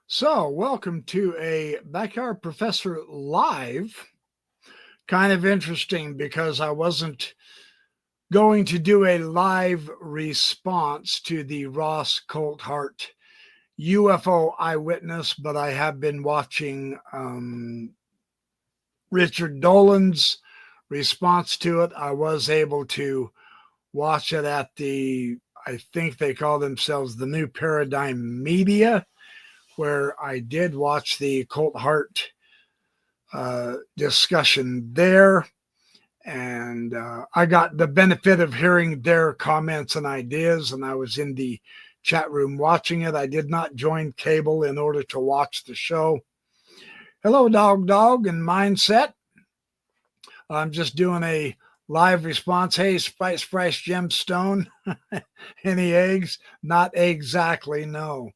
So, welcome to a Backyard Professor Live. Kind of interesting because I wasn't going to do a live response to the Ross Coulthart UFO Eyewitness, but I have been watching Richard Dolan's response to it. I was able to watch it at I think they call themselves the New Paradigm Media, where I did watch the Coulthart discussion there. And I got the benefit of hearing their comments and ideas, and I was in the chat room watching it. I did not join cable in order to watch the show. Hello, Dog and Mindset. I'm just doing a live response. Hey, Spice Gemstone. Any eggs? Not exactly, no.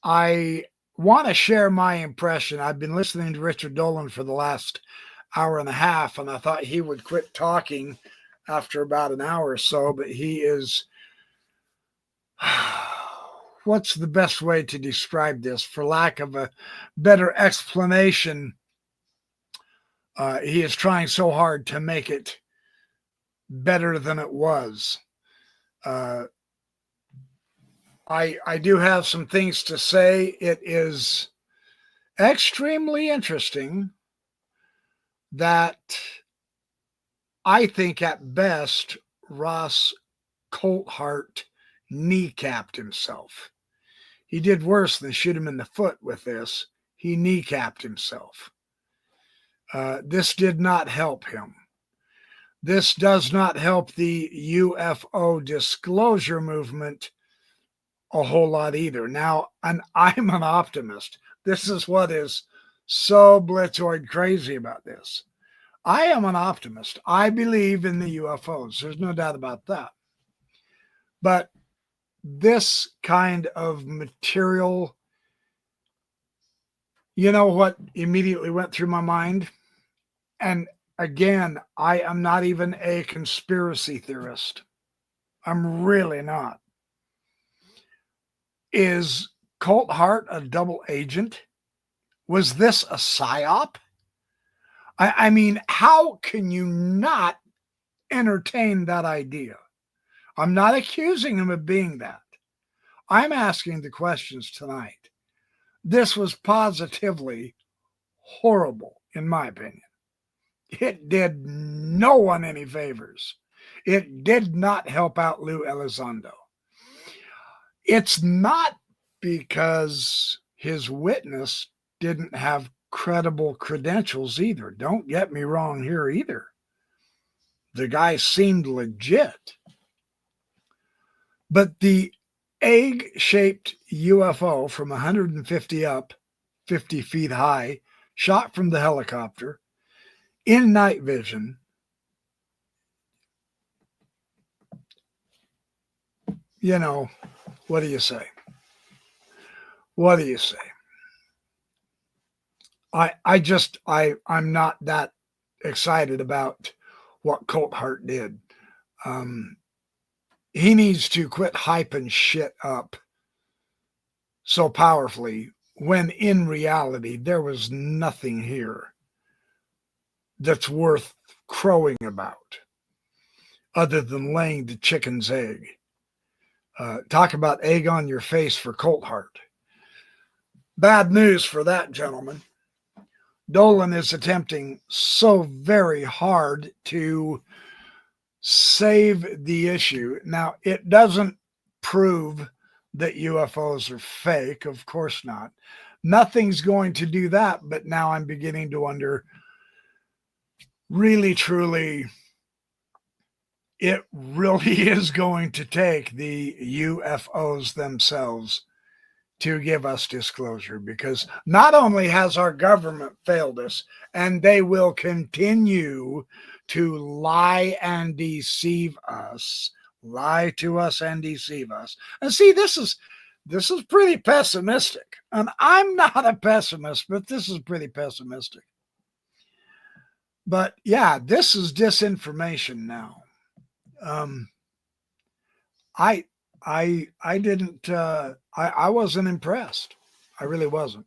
I want to share my impression. I've been listening to Richard Dolan for the last hour and a half, and I thought he would quit talking after about an hour or so, but he is, what's the best way to describe this? For lack of a better explanation, he is trying so hard to make it better than it was. I do have some things to say. It is extremely interesting that I think at best Ross Coulthart kneecapped himself. He did worse than shoot him in the foot with this. He kneecapped himself. This did not help him. This does not help the UFO disclosure movement a whole lot either. Now, and I'm an optimist. This is what is so blitzoid crazy about this. I am an optimist. I believe in the UFOs. There's no doubt about that. But this kind of material, you know what immediately went through my mind? And again, I am not even a conspiracy theorist. I'm really not. Is Coulthart a double agent? Was this a psyop? I mean, how can you not entertain that idea? I'm not accusing him of being that. I'm asking the questions tonight. This was positively horrible, in my opinion. It did no one any favors. It did not help out Lou Elizondo. It's not because his witness didn't have credible credentials either. Don't get me wrong here either. The guy seemed legit. But the egg-shaped UFO from 150 up, 50 feet high, shot from the helicopter in night vision, you know, what do you say? What do you say? I'm not that excited about what Coulthart did. He needs to quit hyping shit up so powerfully when in reality there was nothing here that's worth crowing about other than laying the chicken's egg. Talk about egg on your face for Coulthart. Bad news for that gentleman. Dolan is attempting so very hard to save the issue. Now, it doesn't prove that UFOs are fake. Of course not. Nothing's going to do that. But now I'm beginning to wonder, really, truly, it really is going to take the UFOs themselves to give us disclosure, because not only has our government failed us, and they will continue to lie and deceive us, lie to us and deceive us. And see, this is pretty pessimistic. And I'm not a pessimist, but this is pretty pessimistic. But yeah, this is disinformation now. I didn't I wasn't impressed. I really wasn't.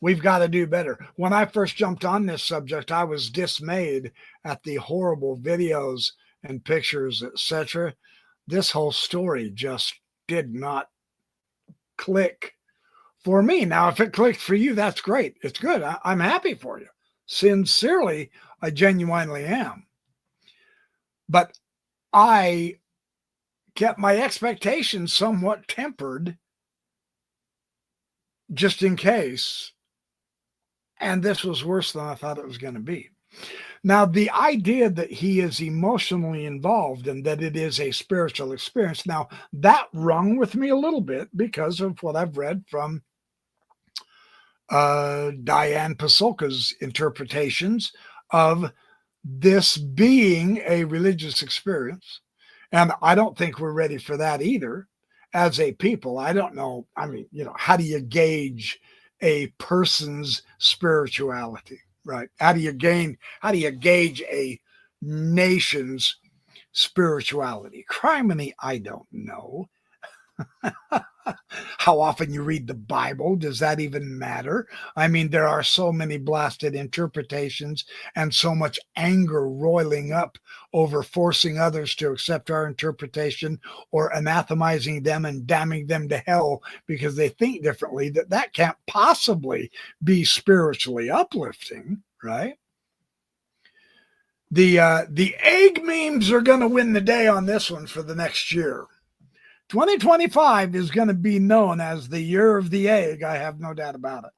We've got to do better. When I first jumped on this subject, I was dismayed at the horrible videos and pictures, etc. This whole story just did not click for me. Now, if it clicked for you, that's great. It's good. I'm happy for you. Sincerely, I genuinely am. But I kept my expectations somewhat tempered just in case. And this was worse than I thought it was going to be. Now, the idea that he is emotionally involved and that it is a spiritual experience, now that rung with me a little bit because of what I've read from Diane Pasulka's interpretations of this being a religious experience. And I don't think we're ready for that either as a people. I don't know. I mean, how do you gauge a person's spirituality, right? How do you gauge a nation's spirituality? Criminy, I don't know. How often you read the Bible, does that even matter? I mean, there are so many blasted interpretations and so much anger roiling up over forcing others to accept our interpretation or anathemizing them and damning them to hell because they think differently, that can't possibly be spiritually uplifting, right? The egg memes are going to win the day on this one for the next year. 2025 is going to be known as the year of the egg. I have no doubt about it.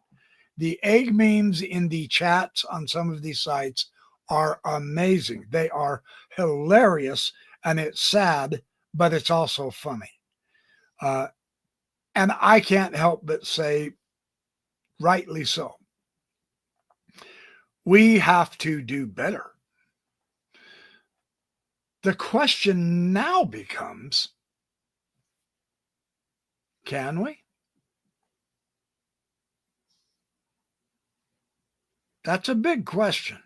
The egg memes in the chats on some of these sites are amazing. They are hilarious, and it's sad, but it's also funny. And I can't help but say, rightly so. We have to do better. The question now becomes, can we? That's a big question.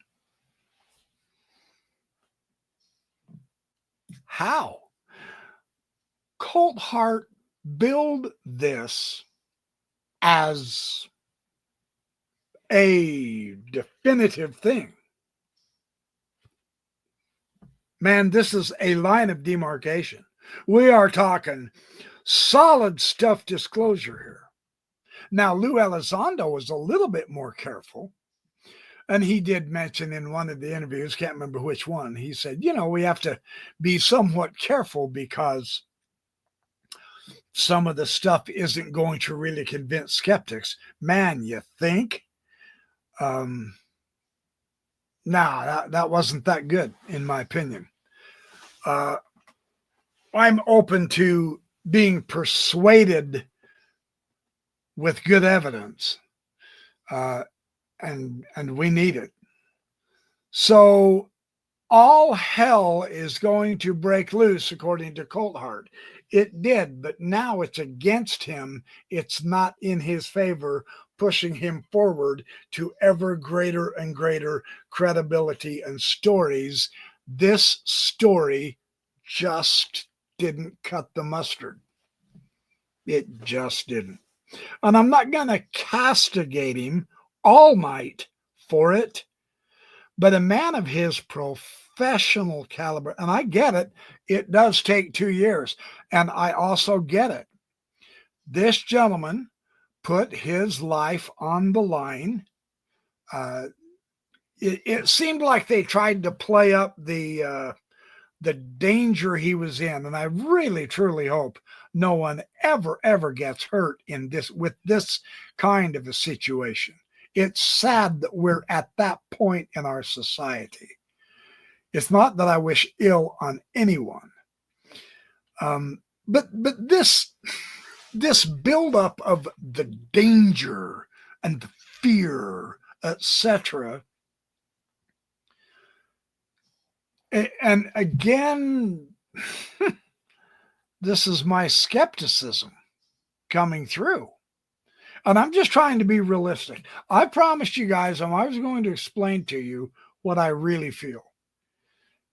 How? Coulthart billed this as a definitive thing. Man, this is a line of demarcation. We are talking solid stuff disclosure here. Now, Lou Elizondo was a little bit more careful. And he did mention in one of the interviews, can't remember which one, he said, we have to be somewhat careful because some of the stuff isn't going to really convince skeptics. Man, you think? No, that wasn't that good, in my opinion. I'm open to being persuaded with good evidence, and we need it. So all hell is going to break loose, according to Coulthart. It did, but now it's against him. It's not in his favor, pushing him forward to ever greater and greater credibility and stories. This story just didn't cut the mustard. It just didn't. And I'm not going to castigate him all night for it, but a man of his professional caliber, and I get it, it does take 2 years, and I also get it. This gentleman put his life on the line. It seemed like they tried to play up the danger he was in, and I really, truly hope no one ever gets hurt with this kind of a situation. It's sad that we're at that point in our society. It's not that I wish ill on anyone, but this buildup of the danger and the fear, etc. And again, this is my skepticism coming through. And I'm just trying to be realistic. I promised you guys I was going to explain to you what I really feel.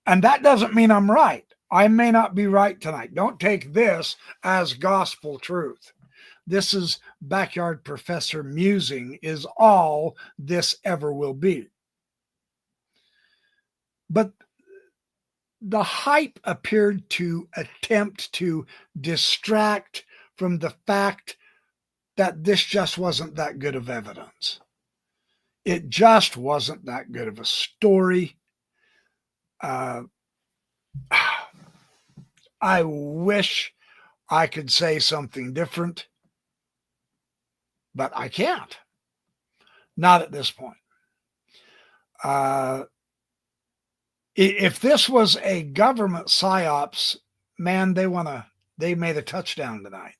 And that doesn't mean I'm right. I may not be right tonight. Don't take this as gospel truth. This is backyard professor musing, is all this ever will be. But the hype appeared to attempt to distract from the fact that this just wasn't that good of evidence. It just wasn't that good of a story. I wish I could say something different, but I can't. Not at this point. If this was a government psyops, man, they made a touchdown tonight.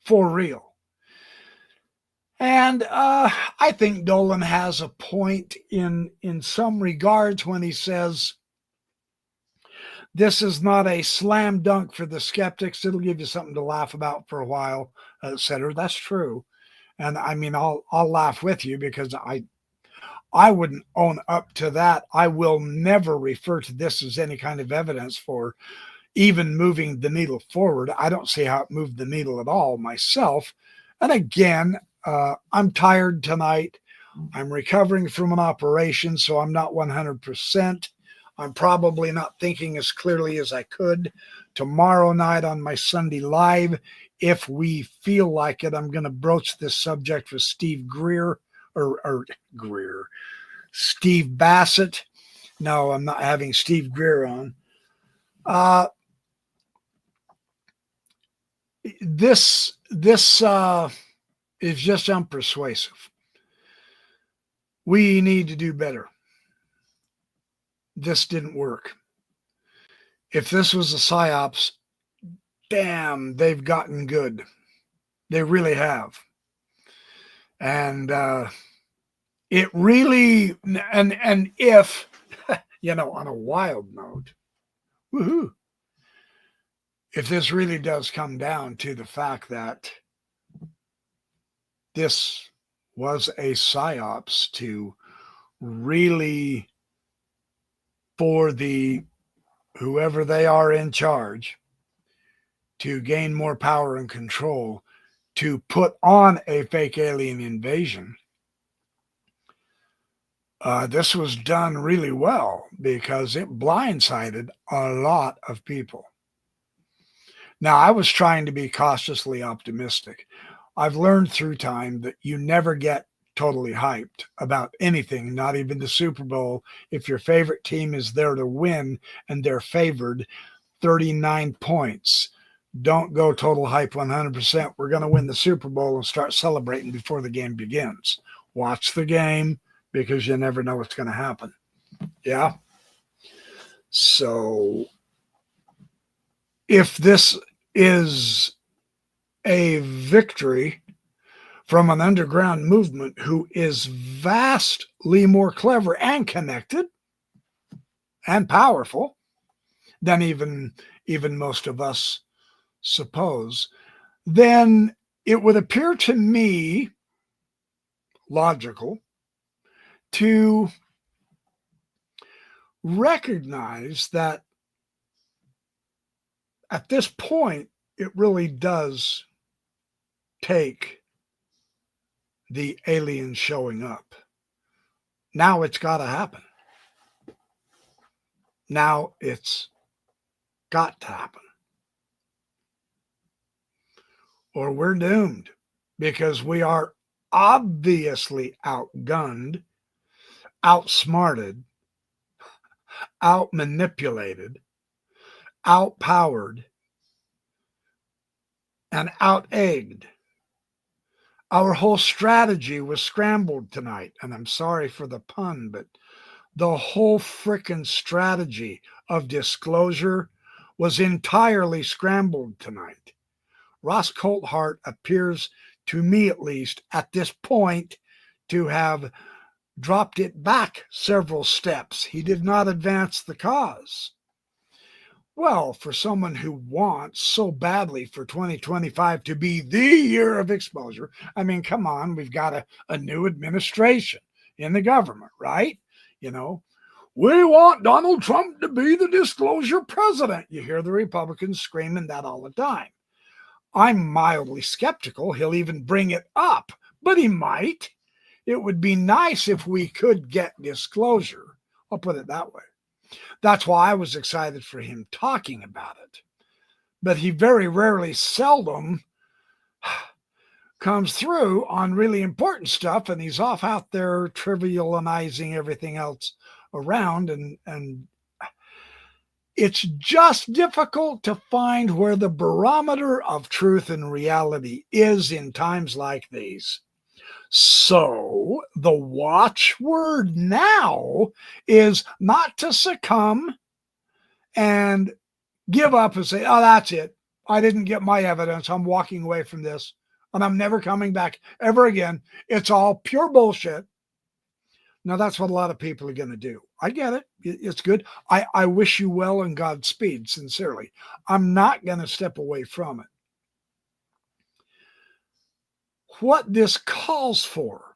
For real. And I think Dolan has a point in some regards when he says, this is not a slam dunk for the skeptics. It'll give you something to laugh about for a while, etc. That's true. And I mean, I'll laugh with you because I wouldn't own up to that. I will never refer to this as any kind of evidence for even moving the needle forward. I don't see how it moved the needle at all myself. And again, I'm tired tonight. I'm recovering from an operation, so I'm not 100%. I'm probably not thinking as clearly as I could. Tomorrow night on my Sunday Live, if we feel like it, I'm going to broach this subject with Steve Steve Bassett. No, I'm not having Steve Greer on. This is just unpersuasive. We need to do better. This didn't work. If this was a psyops, damn, they've gotten good. They really have. And it really, and if, on a wild note, woohoo, if this really does come down to the fact that this was a psyops to really, for the whoever they are in charge, to gain more power and control, to put on a fake alien invasion, this was done really well because it blindsided a lot of people. Now, I was trying to be cautiously optimistic. I've learned through time that you never get totally hyped about anything, not even the Super Bowl. If your favorite team is there to win and they're favored 39 points, don't go total hype 100%. We're going to win the Super Bowl and start celebrating before the game begins. Watch the game because you never know what's going to happen. Yeah. So if this is a victory from an underground movement who is vastly more clever and connected and powerful than even most of us suppose, then it would appear to me logical to recognize that at this point, it really does take the aliens showing up. Now it's got to happen. Now it's got to happen. Or we're doomed because we are obviously outgunned, outsmarted, outmanipulated, outpowered, and out-egged. Our whole strategy was scrambled tonight. And I'm sorry for the pun, but the whole frickin' strategy of disclosure was entirely scrambled tonight. Ross Coulthart appears, to me at least, at this point, to have dropped it back several steps. He did not advance the cause. Well, for someone who wants so badly for 2025 to be the year of exposure, I mean, come on, we've got a new administration in the government, right? We want Donald Trump to be the disclosure president. You hear the Republicans screaming that all the time. I'm mildly skeptical he'll even bring it up, but he might. It would be nice if we could get disclosure. I'll put it that way. That's why I was excited for him talking about it. But he very rarely, seldom comes through on really important stuff, and he's off out there trivializing everything else around, and it's just difficult to find where the barometer of truth and reality is in times like these. So the watchword now is not to succumb and give up and say, oh, that's it. I didn't get my evidence. I'm walking away from this and I'm never coming back ever again. It's all pure bullshit. Now, that's what a lot of people are going to do. I get it. It's good. I wish you well and Godspeed, sincerely. I'm not going to step away from it. What this calls for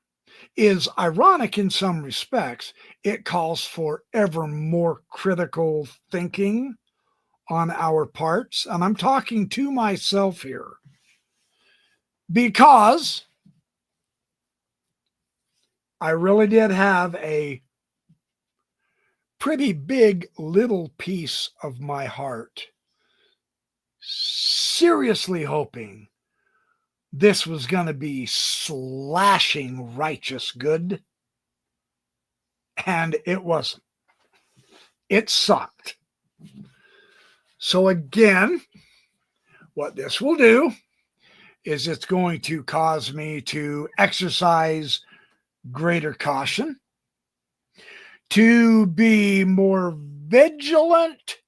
is ironic in some respects. It calls for ever more critical thinking on our parts. And I'm talking to myself here because I really did have a pretty big little piece of my heart seriously hoping this was going to be slashing righteous good. And it wasn't. It sucked. So again, what this will do is it's going to cause me to exercise greater caution, to be more vigilant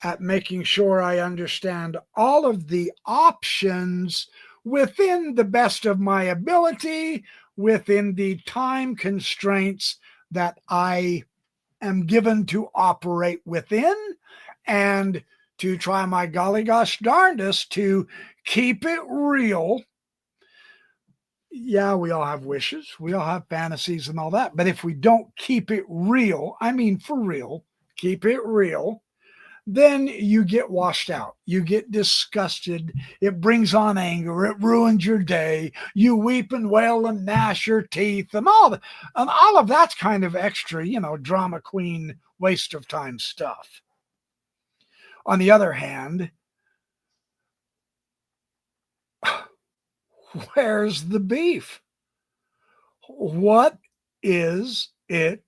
at making sure I understand all of the options within the best of my ability, within the time constraints that I am given to operate within, and to try my golly gosh darndest to keep it real. Yeah, we all have wishes, we all have fantasies and all that, but if we don't keep it real, I mean for real, keep it real, then you get washed out. You get disgusted. It brings on anger. It ruins your day. You weep and wail and gnash your teeth and all of that's kind of extra, drama queen, waste of time stuff. On the other hand, where's the beef? What is it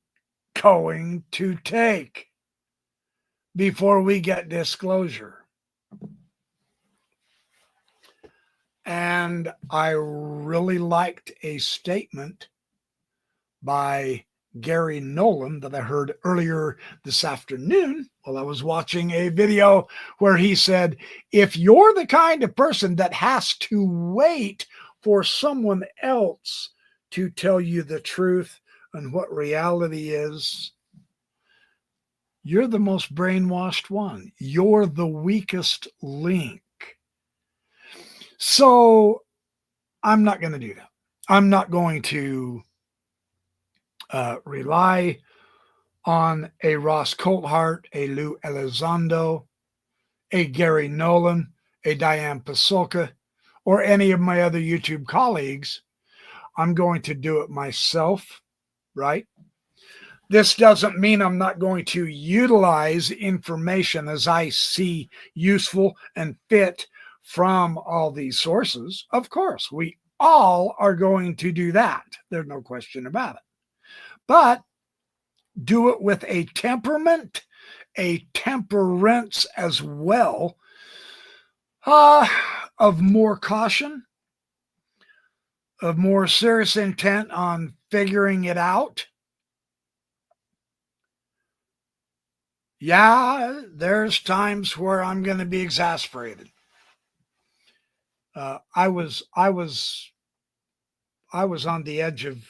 going to take before we get disclosure? And I really liked a statement by Gary Nolan that I heard earlier this afternoon while I was watching a video where he said, if you're the kind of person that has to wait for someone else to tell you the truth and what reality is, you're the most brainwashed one. You're the weakest link. So I'm not going to do that. I'm not going to rely on a Ross Coulthart, a Lou Elizondo, a Gary Nolan, a Diane Pasulka, or any of my other YouTube colleagues. I'm going to do it myself, right? This doesn't mean I'm not going to utilize information as I see useful and fit from all these sources. Of course, we all are going to do that. There's no question about it. But do it with a temperament, a temperance as well, of more caution, of more serious intent on figuring it out. Yeah, there's times where I'm going to be exasperated. I was on the edge of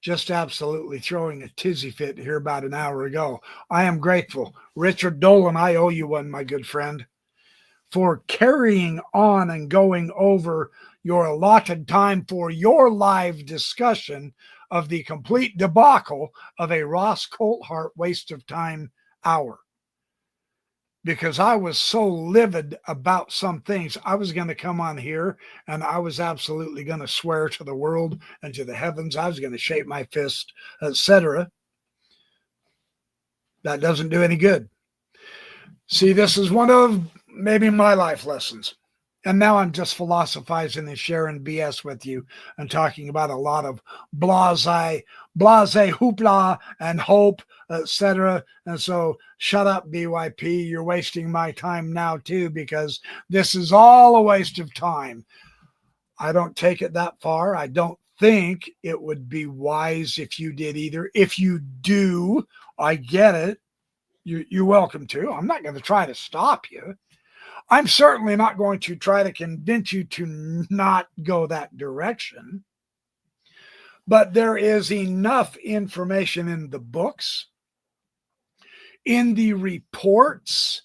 just absolutely throwing a tizzy fit here about an hour ago. I am grateful. Richard Dolan, I owe you one, my good friend, for carrying on and going over your allotted time for your live discussion of the complete debacle of a Ross Coulthart waste of time hour. Because I was so livid about some things. I was going to come on here and I was absolutely going to swear to the world and to the heavens. I was going to shake my fist, etc. That doesn't do any good. See, this is one of maybe my life lessons. And now I'm just philosophizing and sharing BS with you and talking about a lot of blase hoopla and hope, etc. And so shut up, BYP. You're wasting my time now too, because this is all a waste of time. I don't take it that far. I don't think it would be wise if you did either. If you do, I get it. You're welcome to. I'm not going to try to stop you. I'm certainly not going to try to convince you to not go that direction. But there is enough information in the books, in the reports,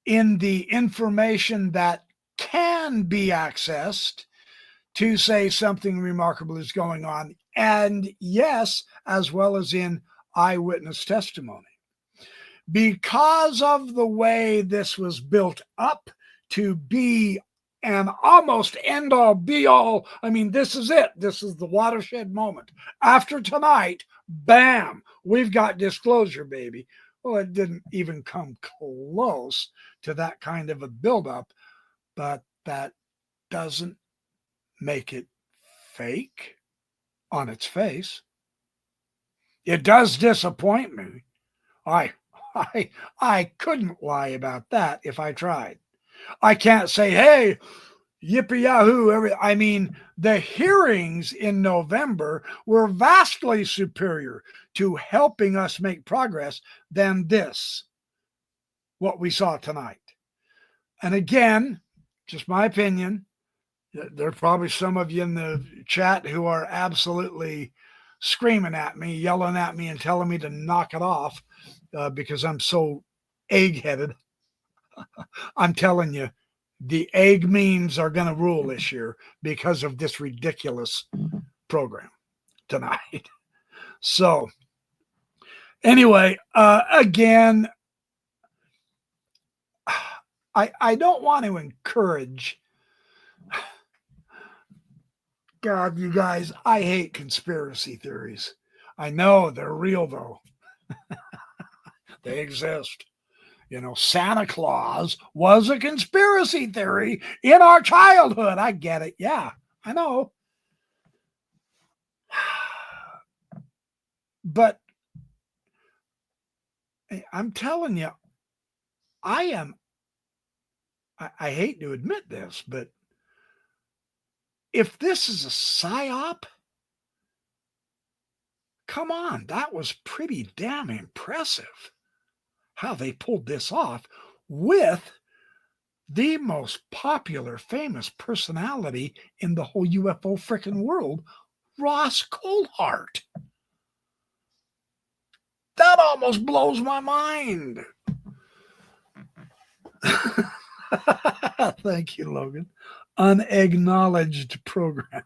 in the information that can be accessed to say something remarkable is going on. And yes, as well as in eyewitness testimony. Because of the way this was built up to be an almost end all be all. I mean, this is it. This is the watershed moment. After tonight, bam, we've got disclosure, baby. Well, it didn't even come close to that kind of a buildup, but that doesn't make it fake on its face. It does disappoint me. I couldn't lie about that if I tried. I can't say, hey, yippee yahoo. I mean, the hearings in November were vastly superior to helping us make progress than this, what we saw tonight. And again, just my opinion, there are probably some of you in the chat who are absolutely screaming at me, yelling at me, and telling me to knock it off. Because I'm so egg-headed. I'm telling you, the egg memes are going to rule this year because of this ridiculous program tonight. So, anyway, again, I don't want to encourage. God, you guys, I hate conspiracy theories. I know they're real, though. They exist. You know, Santa Claus was a conspiracy theory in our childhood. I get it. Yeah, I know. But I'm telling you, I hate to admit this, but if this is a psyop, come on, that was pretty damn impressive how they pulled this off with the most popular, famous personality in the whole UFO freaking world, Ross Coulthart. That almost blows my mind. Thank you, Logan. Unacknowledged program.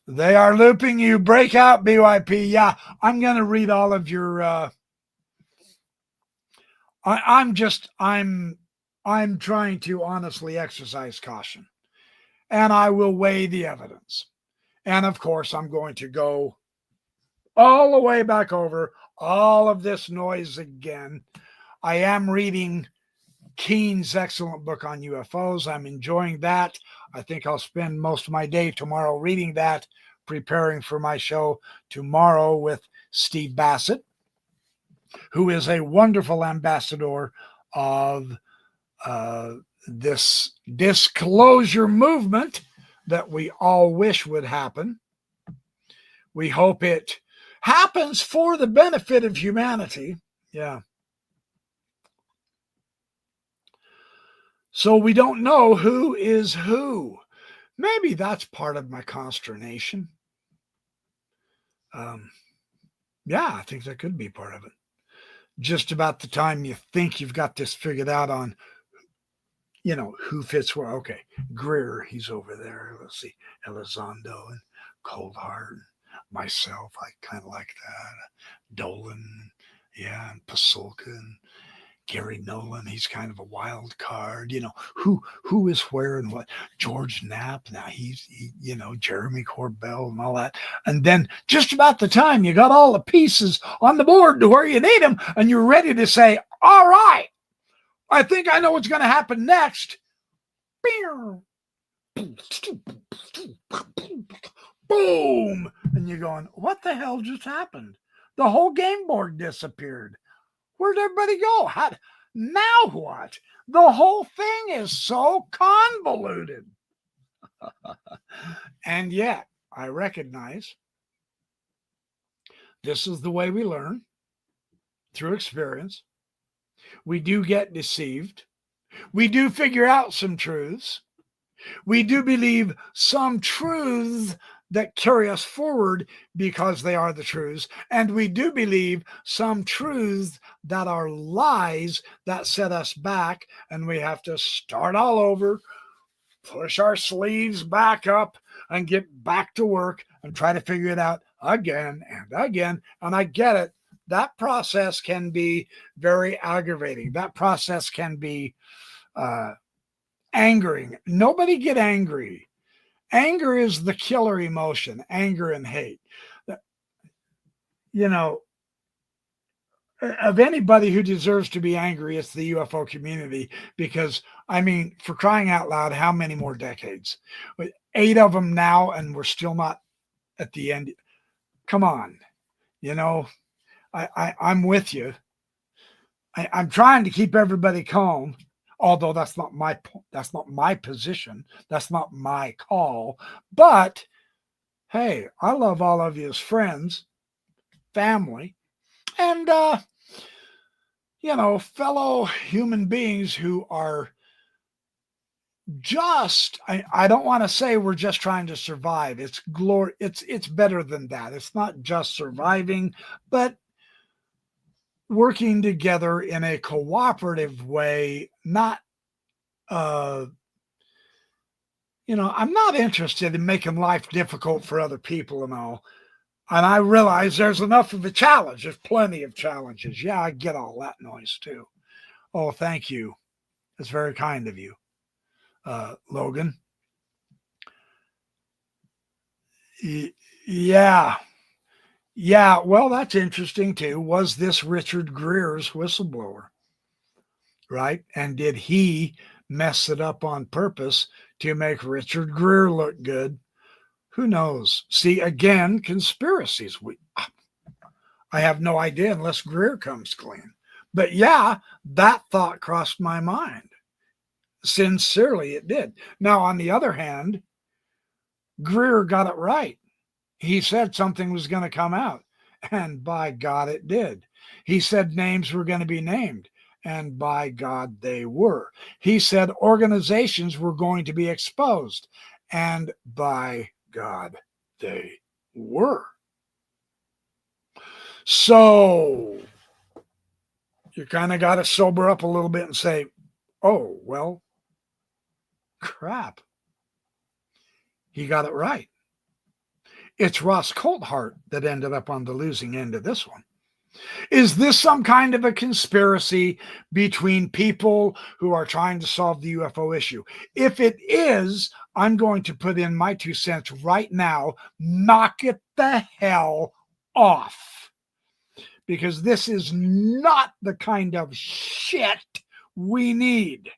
They are looping you. Break out, BYP. Yeah, I'm going to read all of your... I'm trying to honestly exercise caution. And I will weigh the evidence. And of course, I'm going to go all the way back over all of this noise again. I am reading Keen's excellent book on UFOs. I'm enjoying that. I think I'll spend most of my day tomorrow reading that, preparing for my show tomorrow with Steve Bassett, who is a wonderful ambassador of this disclosure movement that we all wish would happen. We hope it happens for the benefit of humanity. Yeah. So we don't know who is who. Maybe that's part of my consternation. Yeah, I think that could be part of it. Just about the time you think you've got this figured out on who fits where. Okay, Greer, he's over there. Let's see, Elizondo and Coulthart, and myself, I kind of like that. Dolan, yeah, and Pasulka and Gary Nolan, he's kind of a wild card. Who is where and what. George Knapp, now Jeremy Corbell and all that. And then just about the time you got all the pieces on the board to where you need them, and you're ready to say, all right, I think I know what's going to happen next. Boom! And you're going, what the hell just happened? The whole game board disappeared. Where'd everybody go? Now what? The whole thing is so convoluted. And yet, I recognize this is the way we learn, through experience. We do get deceived. We do figure out some truths. We do believe some truths that carry us forward because they are the truths. And we do believe some truths that are lies that set us back, and we have to start all over, push our sleeves back up, and get back to work and try to figure it out again and again. And I get it. That process can be very aggravating. That process can be angering. Nobody get angry. Anger is the killer emotion, anger and hate. Of anybody who deserves to be angry, it's the UFO community, because, for crying out loud, how many more decades? 8 of them now, and we're still not at the end. Come on. I'm with you. I'm trying to keep everybody calm. Although that's not my position. That's not my call. But hey, I love all of you as friends, family, and fellow human beings who are just, I don't want to say we're just trying to survive. It's better than that. It's not just surviving, but working together in a cooperative way, not, I'm not interested in making life difficult for other people and all. And I realize there's enough of a challenge. There's plenty of challenges. Yeah, I get all that noise too. Oh, thank you. That's very kind of you, Logan. Yeah. Yeah, well, that's interesting too. Was this Richard Greer's whistleblower? Right? And did he mess it up on purpose to make Richard Greer look good? Who knows? See, again, conspiracies. I have no idea unless Greer comes clean. But yeah, that thought crossed my mind. Sincerely, it did. Now, on the other hand, Greer got it right. He said something was going to come out, and by God, it did. He said names were going to be named, and by God, they were. He said organizations were going to be exposed, and by God, they were. So you kind of got to sober up a little bit and say, oh, well, crap. He got it right. It's Ross Coulthart that ended up on the losing end of this one. Is this some kind of a conspiracy between people who are trying to solve the UFO issue? If it is, I'm going to put in my 2 cents right now. Knock it the hell off. Because this is not the kind of shit we need.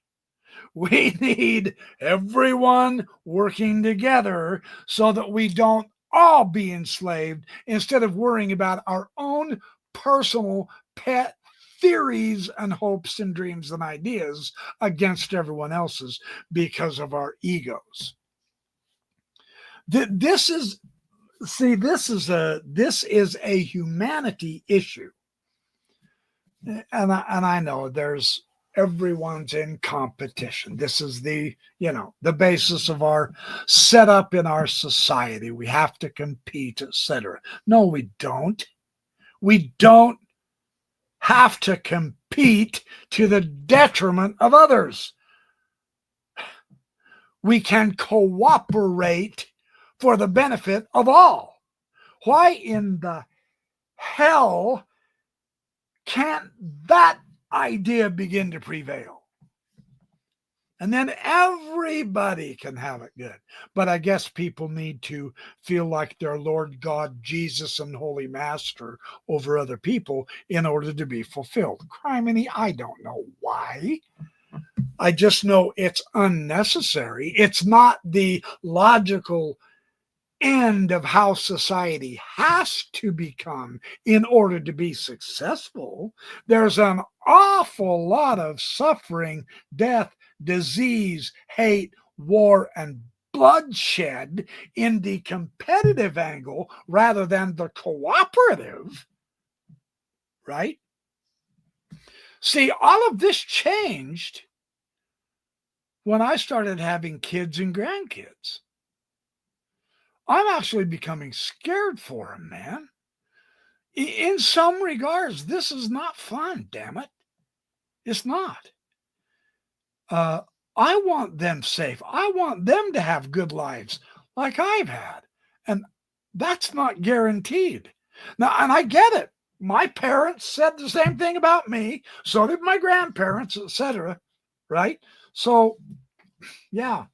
We need everyone working together so that we don't all be enslaved, instead of worrying about our own personal pet theories and hopes and dreams and ideas against everyone else's because of our egos. This is a humanity issue, and I know there's everyone's in competition. This is the basis of our setup in our society. We have to compete, etc. No, we don't. We don't have to compete to the detriment of others. we can cooperate for the benefit of all. Why in the hell can't that idea begin to prevail? And then everybody can have it good. But I guess people need to feel like they're Lord God, Jesus, and Holy Master over other people in order to be fulfilled. Criminy, I don't know why. I just know it's unnecessary. It's not the logical end of how society has to become in order to be successful. There's an awful lot of suffering, death, disease, hate, war, and bloodshed in the competitive angle rather than the cooperative, right? See, all of this changed when I started having kids and grandkids. I'm actually becoming scared for them, man. In some regards, this is not fun, damn it. It's not. I want them safe. I want them to have good lives like I've had. And that's not guaranteed. Now, and I get it. My parents said the same thing about me. So did my grandparents, etc. Right? So, yeah.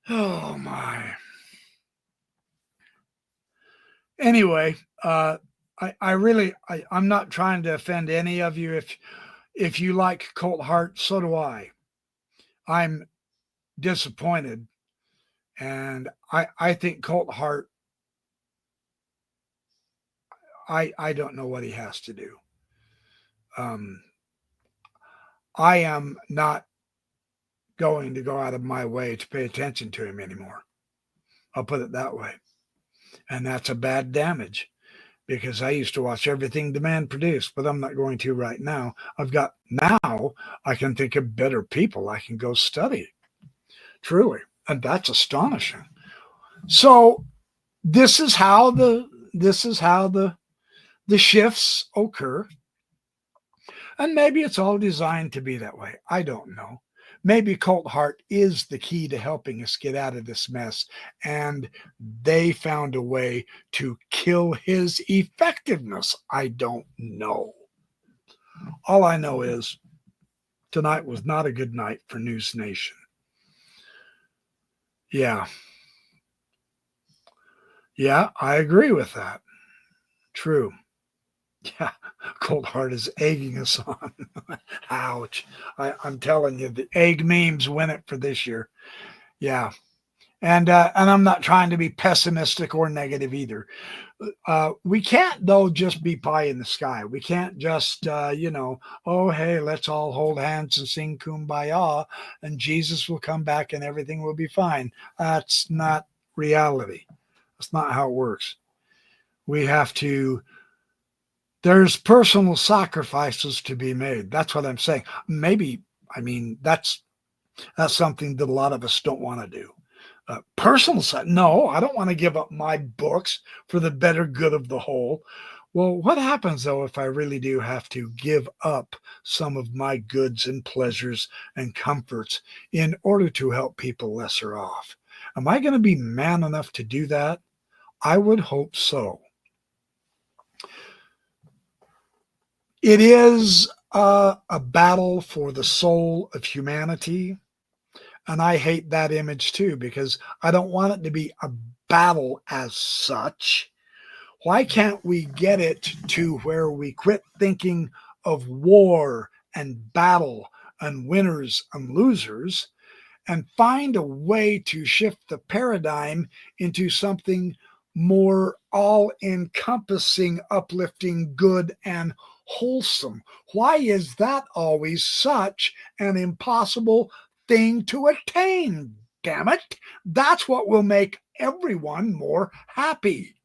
Oh, my. Anyway, I'm not trying to offend any of you. If you like Coulthart, so do I. I'm disappointed, and I think Coulthart. I don't know what he has to do. I am not going to go out of my way to pay attention to him anymore. I'll put it that way, and that's a bad damage. Because I used to watch everything the man produced, but I'm not going to right now. Now I can think of better people I can go study. Truly. And that's astonishing. So this is how the shifts occur. And maybe it's all designed to be that way. I don't know. Maybe Coulthart is the key to helping us get out of this mess, and they found a way to kill his effectiveness. I don't know. All I know is tonight was not a good night for News Nation. Yeah. Yeah, I agree with that. True. Yeah, Coulthart is egging us on. Ouch. I'm telling you, the egg memes win it for this year. Yeah. And I'm not trying to be pessimistic or negative either. We can't, though, just be pie in the sky. We can't just, oh, hey, let's all hold hands and sing Kumbaya and Jesus will come back and everything will be fine. That's not reality. That's not how it works. We have to. There's personal sacrifices to be made. That's what I'm saying. That's something that a lot of us don't want to do. Personal side, no, I don't want to give up my books for the better good of the whole. Well, what happens, though, if I really do have to give up some of my goods and pleasures and comforts in order to help people lesser off? Am I going to be man enough to do that? I would hope so. It is a battle for the soul of humanity. And I hate that image too, because I don't want it to be a battle as such. Why can't we get it to where we quit thinking of war and battle and winners and losers and find a way to shift the paradigm into something more all-encompassing, uplifting, good, and wholesome? Why is that always such an impossible thing to attain? Damn it. That's what will make everyone more happy.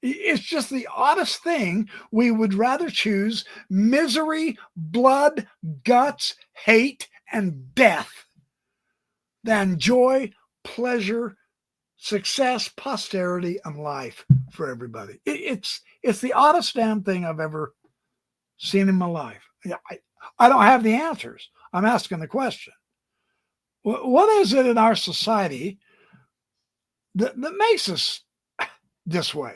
It's just the oddest thing. We would rather choose misery, blood, guts, hate, and death than joy, pleasure, success, posterity, and life for everybody. It's the oddest damn thing I've ever seen in my life. I don't have the answers. I'm asking the question. What is it in our society that makes us this way?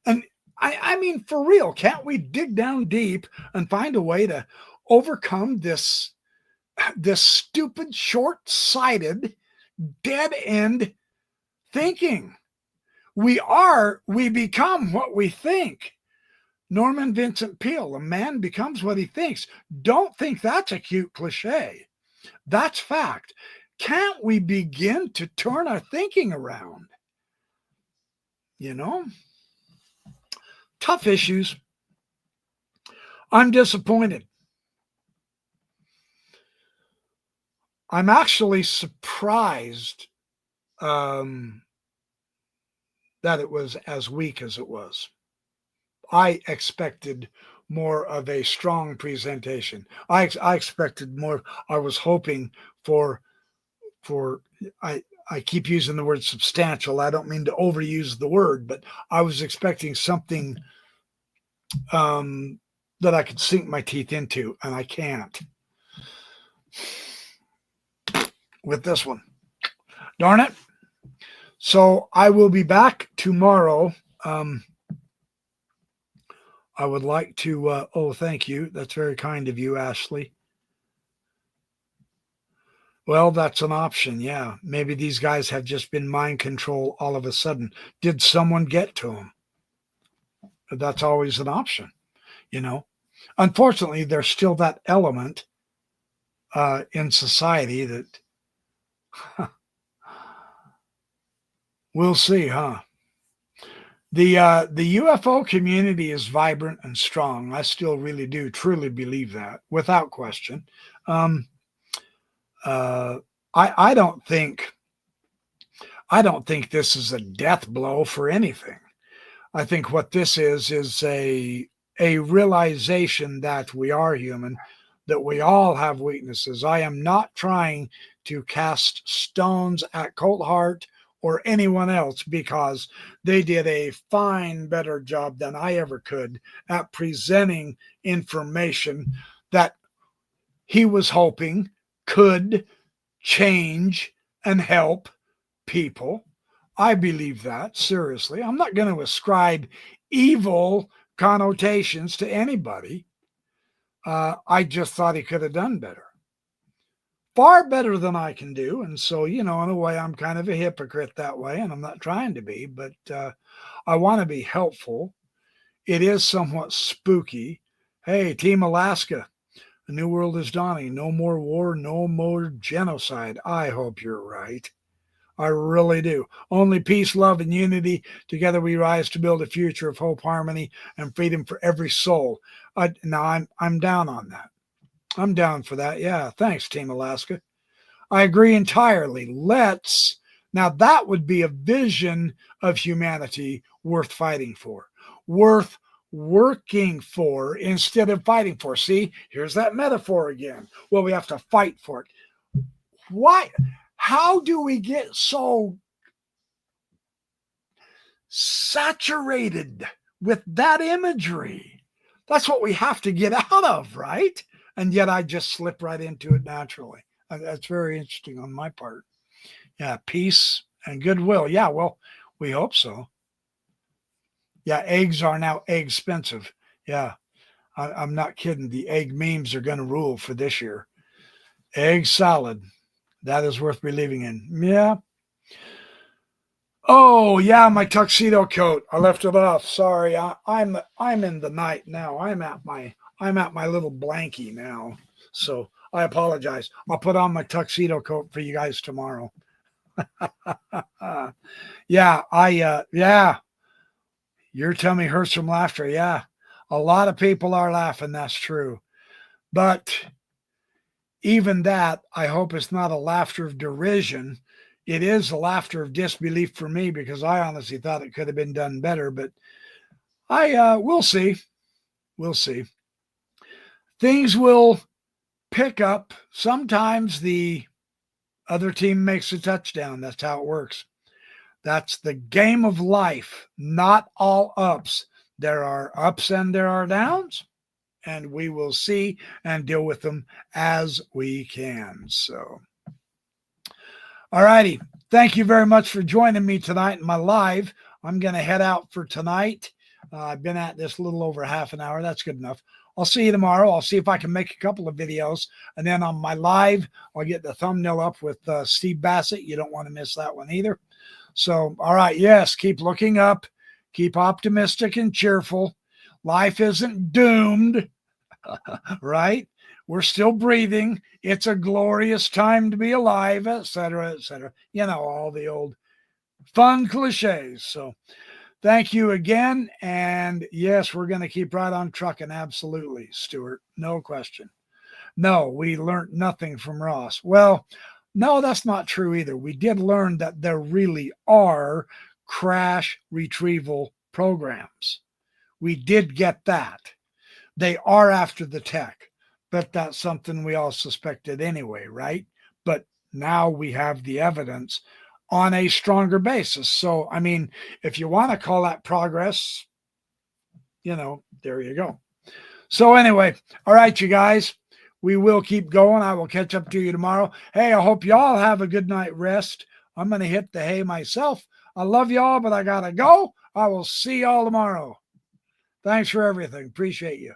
And I mean, for real, can't we dig down deep and find a way to overcome this stupid, short-sighted, dead-end thinking? We become what we think. Norman Vincent Peale, a man becomes what he thinks. Don't think that's a cute cliche. That's fact. Can't we begin to turn our thinking around? You know? Tough issues. I'm disappointed. I'm actually surprised that it was as weak as it was. I expected more of a strong presentation. I expected more. I was hoping for I keep using the word substantial. I don't mean to overuse the word, but I was expecting something that I could sink my teeth into, and I can't with this one. Darn it. So I will be back tomorrow. I would like to, oh, thank you. That's very kind of you, Ashley. Well, that's an option. Yeah. Maybe these guys have just been mind control all of a sudden. Did someone get to them? That's always an option, you know. Unfortunately, there's still that element in society that we'll see, huh? The UFO community is vibrant and strong. I still really do truly believe that, without question. I don't think this is a death blow for anything. I think what this is a realization that we are human, that we all have weaknesses. I am not trying to cast stones at Coulthart or anyone else, because they did a fine, better job than I ever could at presenting information that he was hoping could change and help people. I believe that, seriously. I'm not going to ascribe evil connotations to anybody. I just thought he could have done better. Far better than I can do. And so, in a way, I'm kind of a hypocrite that way, and I'm not trying to be, but I want to be helpful. It is somewhat spooky. Hey, Team Alaska, the new world is dawning. No more war, no more genocide. I hope you're right. I really do. Only peace, love, and unity. Together we rise to build a future of hope, harmony, and freedom for every soul. Now I'm down on that. I'm down for that. Yeah, thanks, Team Alaska. I agree entirely. Now that would be a vision of humanity worth fighting for, worth working for instead of fighting for. See, here's that metaphor again. Well, we have to fight for it. Why? How do we get so saturated with that imagery? That's what we have to get out of, right? And yet I just slip right into it naturally. That's very interesting on my part. Yeah, peace and goodwill. Yeah, well, we hope so. Yeah, eggs are now expensive. Yeah, I'm not kidding. The egg memes are going to rule for this year. Egg salad. That is worth believing in. Yeah. Oh yeah, my tuxedo coat. I left it off. Sorry. I'm in the night now. I'm at my little blankie now. So I apologize. I'll put on my tuxedo coat for you guys tomorrow. Yeah. Your tummy hurts from laughter. Yeah. A lot of people are laughing. That's true. But even that, I hope it's not a laughter of derision. It is a laughter of disbelief for me, because I honestly thought it could have been done better. But we'll see. We'll see. Things will pick up. Sometimes the other team makes a touchdown. That's how it works. That's the game of life. Not all ups. There are ups and there are downs, and we will see and deal with them as we can. So All righty. Thank you very much for joining me tonight in my live. I'm going to head out for tonight. I've been at this a little over half an hour. That's good enough. I'll see you tomorrow. I'll see if I can make a couple of videos. And then on my live, I'll get the thumbnail up with Steve Bassett. You don't want to miss that one either. So, all right. Yes, keep looking up. Keep optimistic and cheerful. Life isn't doomed, right? We're still breathing. It's a glorious time to be alive, etc., etc. You know, all the old fun cliches. So thank you again. And yes, we're going to keep right on trucking. Absolutely, Stuart. No question. No, we learned nothing from Ross. Well, no, that's not true either. We did learn that there really are crash retrieval programs. We did get that. They are after the tech, but that's something we all suspected anyway, right? But now we have the evidence on a stronger basis. So, I mean, if you want to call that progress, you know, there you go. So anyway, all right, you guys, we will keep going. I will catch up to you tomorrow. Hey, I hope y'all have a good night rest. I'm going to hit the hay myself. I love y'all, but I got to go. I will see y'all tomorrow. Thanks for everything. Appreciate you.